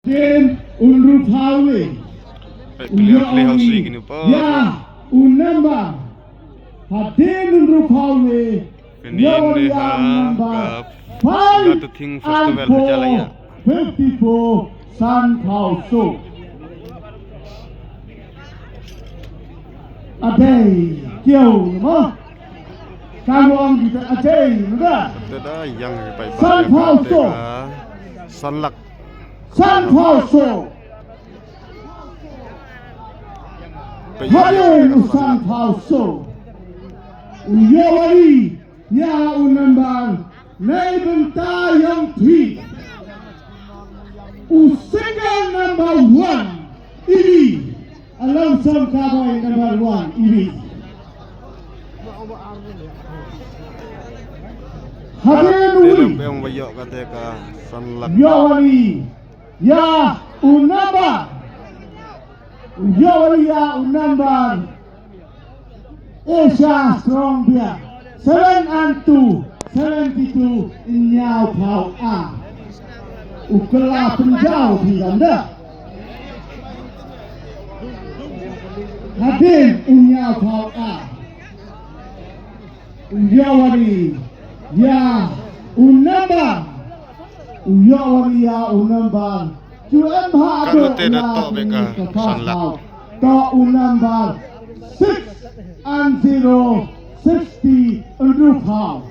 Hatin unru paule. Play house gini po. Ya, unamba. Hatin unru paule. Kanini ha Gatuting Festival Hajalaya. 54 San Paulo. Adai, kiau mo. Kamuang kita adai, muda. Tada yang San Paulo. Sanlak. San Paulo. Hadir San Paulo. Uyawari ya unambang nay benta yang thi. Usingan number 1 ini alam sam kaboy number 1 ini. Hadir Dalam ui yang bayok kata ka Sanlak. Uyawari ya unambang. Uyawari ya unambang. Asia strong dia 7-2 72 inyau pau a ukela penjau pindah hadir inyau pau a uyawari ya unambang uyawari ya unambang juem ha Kalau tidak tok beka Sanlak. to unambang 6-0 60 Andrew Paul